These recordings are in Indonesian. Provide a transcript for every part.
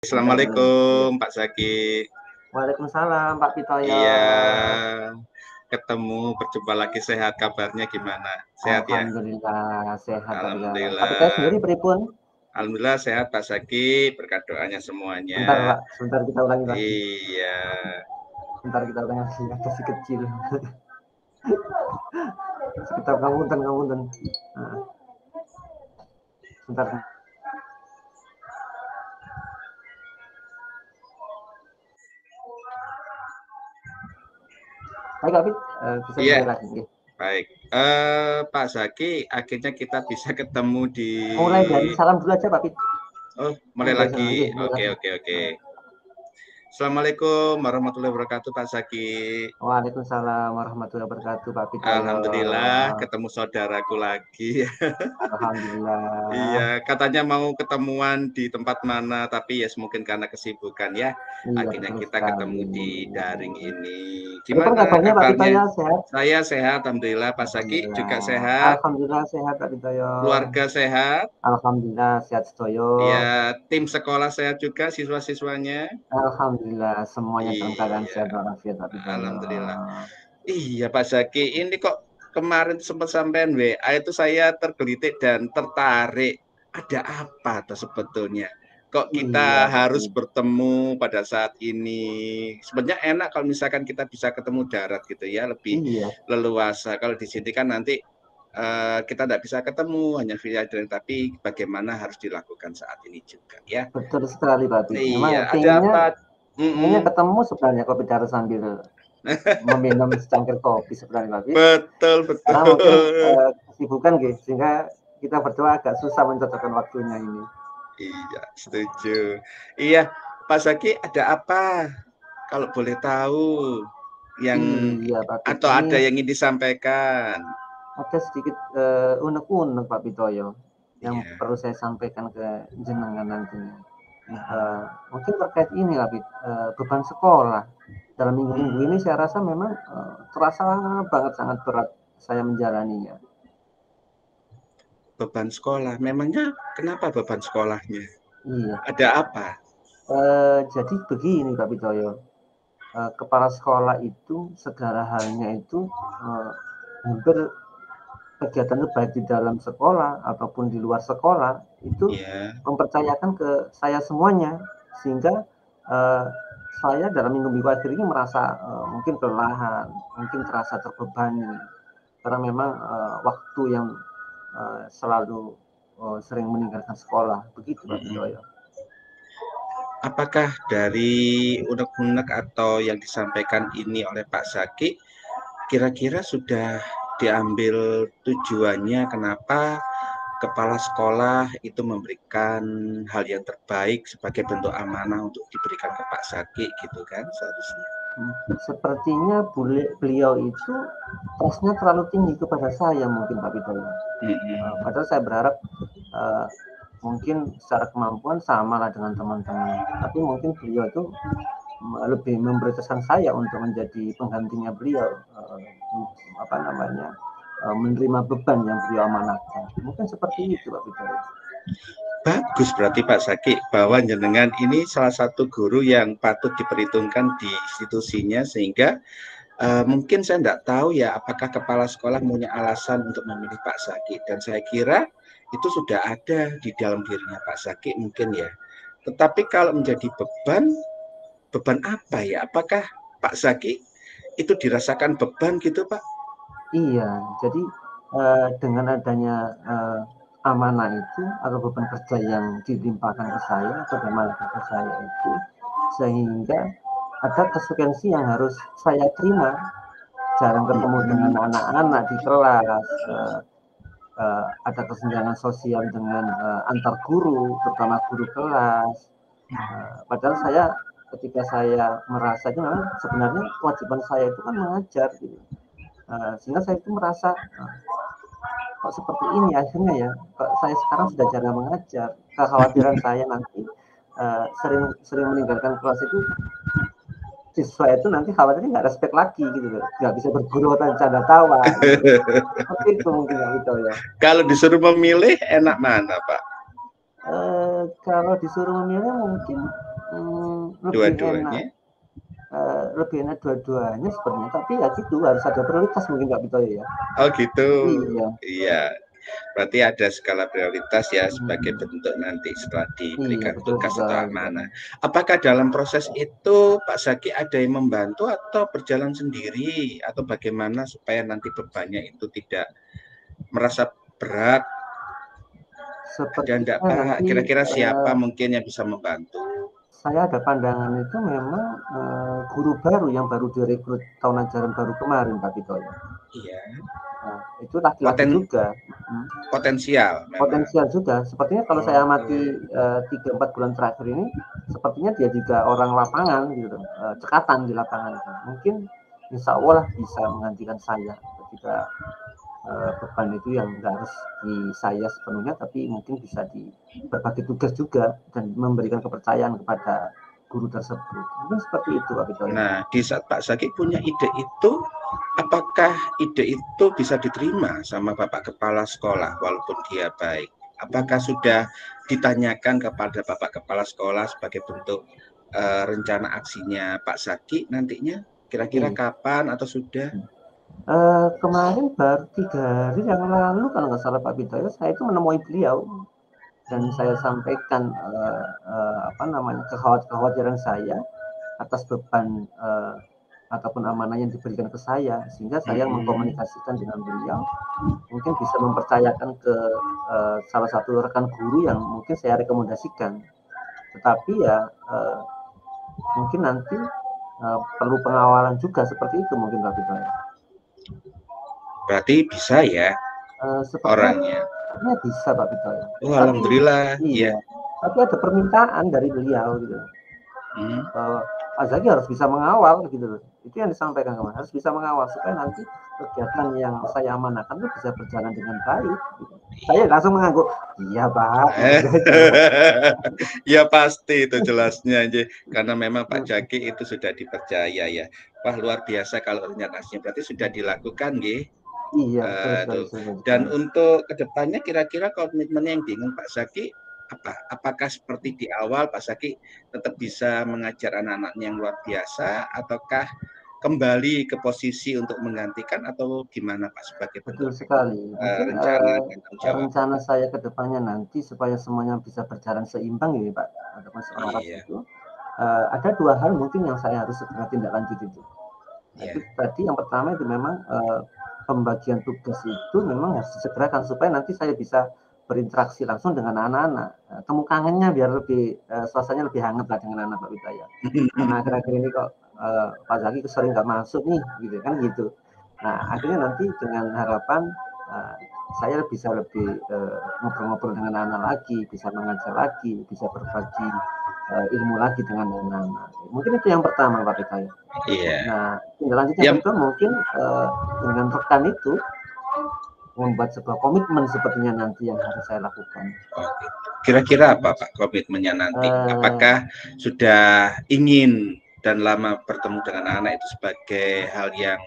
Assalamualaikum Pak Zaki. Waalaikumsalam Pak Pitoyo. Iya, ketemu berjumpa lagi, sehat, kabarnya gimana? Sehat ya? Alhamdulillah sehat Pak Pitoyo. Pak Pitoyo Alhamdulillah. sendiri pripun? Alhamdulillah sehat Pak Zaki, berkat doanya Sebentar semuanya. Pak, sebentar kita ulangi Pak. Iya. Sebentar kita ulangi masih kecil. Sekitar ngapunten. Sebentar. Baik Pak Pit, bisa Iya. mulai lagi. Baik. Pak Zaki, akhirnya kita bisa ketemu di. Mulai dari salam dulu aja Pak Pit. Oh, mulai lagi. Oke. Assalamualaikum warahmatullahi wabarakatuh Pak Zaki. Waalaikumsalam warahmatullahi wabarakatuh Pak Pitoyo. Alhamdulillah ketemu saudaraku lagi. Alhamdulillah. Iya, katanya mau ketemuan di tempat mana, tapi ya mungkin karena kesibukan ya. Iya, Akhirnya kita sekali. ketemu di daring ini. Gimana Gimana kabarnya Pak Pitoyo? Sehat? Saya sehat, alhamdulillah. Pak Zaki juga sehat. Alhamdulillah sehat Pak Pitoyo. Keluarga sehat. Alhamdulillah sehat sedoyo. Iya, tim sekolah sehat juga, siswa-siswanya. Alhamdulillah semuanya dalam keadaan sehat walafiat Pak Pitoyo. Alhamdulillah. Iya Pak Zaki, ini kok kemarin sempat sampean WA itu saya tergelitik dan tertarik. Ada apa tuh sebetulnya? Kok kita harus bertemu pada saat ini? Sebenarnya enak kalau misalkan kita bisa ketemu darat gitu ya, lebih leluasa. Kalau di sini kan nanti kita tidak bisa ketemu hanya via daring, tapi bagaimana harus dilakukan saat ini juga ya. Betul sekali Pak Pitoyo. Iya, ada apa? Pengennya ketemu sebenarnya kopi darat sambil meminum secangkir kopi sebenarnya Pak Pitoyo. Betul. Karena mungkin kesibukan gitu, sehingga kita berdua agak susah mencocokkan waktunya ini. Iya, setuju. Iya, Pak Zaki, ada apa? Kalau boleh tahu yang atau ada yang ingin disampaikan? Ada sedikit unek-unek Pak Pitoyo yang perlu saya sampaikan ke jenengan nantinya. Mungkin terkait ini lah, beban sekolah dalam minggu-minggu ini saya rasa memang terasa banget sangat berat saya menjalaninya. Beban sekolah, memangnya kenapa beban sekolahnya? Iya. Ada apa? Jadi begini Pak Pitoyo, kepala sekolah itu segala halnya itu hampir kegiatan baik di dalam sekolah ataupun di luar sekolah itu mempercayakan ke saya semuanya, sehingga saya dalam minggu-minggu akhir ini merasa mungkin kelelahan, mungkin terasa terbebani karena memang waktu yang selalu sering meninggalkan sekolah, begitu Pak Pitoyo. Apakah dari unek-unek atau yang disampaikan ini oleh Pak Zaki kira-kira sudah diambil tujuannya kenapa kepala sekolah itu memberikan hal yang terbaik sebagai bentuk amanah untuk diberikan ke Pak Zaki gitu kan seharusnya? Sepertinya beliau itu trustnya terlalu tinggi kepada saya mungkin Pak Pitoyo. Padahal saya berharap mungkin secara kemampuan sama lah dengan teman-teman, tapi mungkin beliau itu lebih memprioritaskan saya untuk menjadi penggantinya beliau, menerima beban yang beliau amanahkan. Mungkin seperti itu Pak Pitoyo. Bagus berarti Pak Zaki bahwa jenengan ini salah satu guru yang patut diperhitungkan di institusinya, sehingga mungkin saya tidak tahu ya apakah kepala sekolah punya alasan untuk memilih Pak Zaki, dan saya kira itu sudah ada di dalam dirinya Pak Zaki mungkin ya. Tetapi kalau menjadi beban apa ya? Apakah Pak Zaki itu dirasakan beban gitu Pak? Iya, jadi dengan adanya amanah itu atau beban kerja yang dilimpahkan ke saya atau diamanahkan ke saya itu, sehingga ada konsekuensi yang harus saya terima. Jarang ketemu dengan anak-anak di kelas, ada kesenjangan sosial dengan antar guru, terutama guru kelas. Padahal saya ketika saya merasa itu memang sebenarnya kewajiban saya itu kan mengajar gitu. Sehingga saya itu merasa kok seperti ini akhirnya ya, kok saya sekarang sudah jarang mengajar. Kekhawatiran saya nanti sering meninggalkan kelas itu, siswa itu nanti khawatirnya nggak respect lagi gitu loh, nggak bisa berguru atau canda tawa gitu. Seperti itu mungkin Pak ya. Kalau disuruh memilih enak mana Pak? Kalau disuruh memilih mungkin dua-duanya. Lebih enak dua-duanya sebenarnya, tapi ya gitu harus ada prioritas mungkin Kak Bitoyo ya. Oh gitu. Iya. Iya. Berarti ada skala prioritas ya sebagai bentuk nanti setelah Iya, diberikan betul tugas juga, atau gitu. amanah. Apakah dalam proses itu Pak Zaki ada yang membantu atau berjalan sendiri atau bagaimana supaya nanti bebannya itu tidak merasa berat? Ada enggak Sepertinya Pak? nanti Kira-kira siapa mungkin yang bisa membantu? saya ada pandangan itu memang guru baru yang baru direkrut tahun ajaran baru kemarin Pak Bitoyo. Iya. Nah, itu laki-laki juga. Potensial memang. Potensial juga. Sepertinya kalau saya amati 3-4 bulan terakhir ini, sepertinya dia juga orang lapangan gitu, cekatan di lapangan. Mungkin insya Allah bisa menggantikan saya ketika beban itu yang nggak harus di saya sepenuhnya, tapi mungkin bisa berbagi tugas juga dan memberikan kepercayaan kepada guru tersebut. Mungkin seperti itu Pak Bitoyo. Nah, di saat Pak Zaki punya ide itu, apakah ide itu bisa diterima sama Bapak Kepala Sekolah walaupun dia baik? Apakah sudah ditanyakan kepada Bapak Kepala Sekolah sebagai bentuk rencana aksinya Pak Zaki nantinya? Kira-kira kapan atau sudah? Kemarin baru 3 hari yang lalu kalau nggak salah Pak Bitoyo, saya itu menemui beliau dan saya sampaikan kekhawatiran saya atas beban ataupun amanah yang diberikan ke saya, sehingga saya mengkomunikasikan dengan beliau, mungkin bisa mempercayakan ke salah satu rekan guru yang mungkin saya rekomendasikan. Tetapi ya mungkin nanti perlu pengawalan juga seperti itu mungkin Pak Bitoyo. Berarti bisa ya orangnya? Sepertinya bisa Pak Bitoyo. Oh, alhamdulillah. Iya. Tapi ada permintaan dari beliau gitu. Pak Zaki harus bisa mengawal gitu loh. Itu yang disampaikan kemarin, harus bisa mengawal supaya nanti kegiatan yang saya amanahkan itu bisa berjalan dengan baik. Gitu. Saya langsung mengangguk, iya Pak. Ya pasti itu jelasnya aja, karena memang Pak Zaki itu sudah dipercaya ya. Wah luar biasa kalau rencanaannya berarti sudah dilakukan, nggih. Iya betul sekali. Dan untuk kedepannya kira-kira komitmen yang bingung Pak Zaki apa? Apakah seperti di awal Pak Zaki tetap bisa mengajar anak-anaknya yang luar biasa, ataukah kembali ke posisi untuk menggantikan atau gimana Pak sebagai bentuk sekali. Mungkin rencana dan tanggung jawab? Rencana saya ke depannya nanti supaya semuanya bisa berjalan seimbang ya Pak, ataupun selaras itu ada 2 hal mungkin yang saya harus segera tindak lanjut itu. Itu tadi yang pertama itu memang pembagian tugas itu memang harus disegerakan supaya nanti saya bisa berinteraksi langsung dengan anak-anak. Temu kangennya biar lebih suasananya lebih hangat lah dengan anak Pak Widaya. Karena akhir-akhir ini kok Pak Zaki sering nggak masuk nih, gitu kan gitu. Nah akhirnya nanti dengan harapan saya bisa lebih ngobrol-ngobrol dengan anak lagi, bisa mengajar lagi, bisa berbagi ilmu lagi dengan anak-anak. Mungkin itu yang pertama Pak Widaya. Iya. Nah, tindak lanjut yang kedua mungkin dengan rekan itu membuat sebuah komitmen sepertinya nanti yang harus saya lakukan. Oke. Kira-kira apa Pak komitmennya nanti? Apakah sudah ingin dan lama bertemu dengan anak itu sebagai hal yang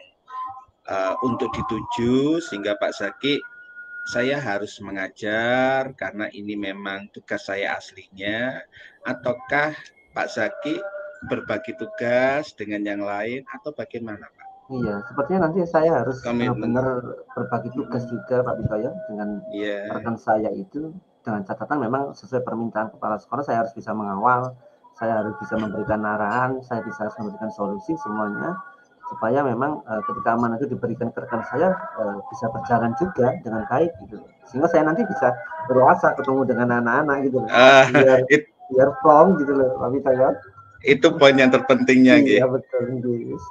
untuk dituju sehingga Pak Zaki saya harus mengajar karena ini memang tugas saya aslinya, ataukah Pak Zaki berbagi tugas dengan yang lain atau bagaimana Pak? Iya, sepertinya nanti saya harus benar-benar berbagi tugas juga Pak Bitoyo dengan rekan saya itu, dengan catatan memang sesuai permintaan kepala sekolah saya harus bisa mengawal, saya harus bisa memberikan arahan, saya bisa memberikan solusi semuanya supaya memang ketika amanah itu diberikan ke rekan saya bisa berjalan juga dengan baik gitu, sehingga saya nanti bisa berwasa ketemu dengan anak-anak gitu loh, biar plong gitu loh Pak Bitoyo. Itu poin yang terpentingnya, iya betul.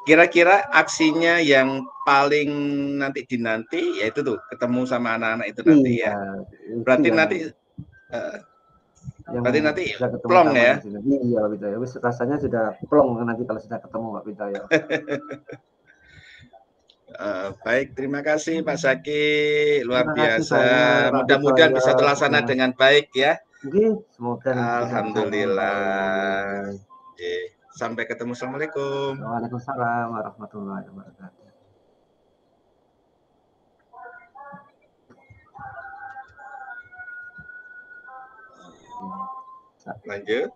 Kira-kira aksinya yang paling dinanti yaitu tuh ketemu sama anak-anak itu nanti ya. Berarti nanti berarti nanti plong ya. Iya Pak Bitoyo, rasanya sudah plong nanti kalau sudah ketemu Pak Bitoyo. Baik, terima kasih Pak Zaki, luar biasa. Mudah-mudahan bisa terlaksana dengan baik ya. Semoga alhamdulillah. Sampai ketemu. Assalamualaikum. Waalaikumsalam warahmatullahi wabarakatuh. Lanjut.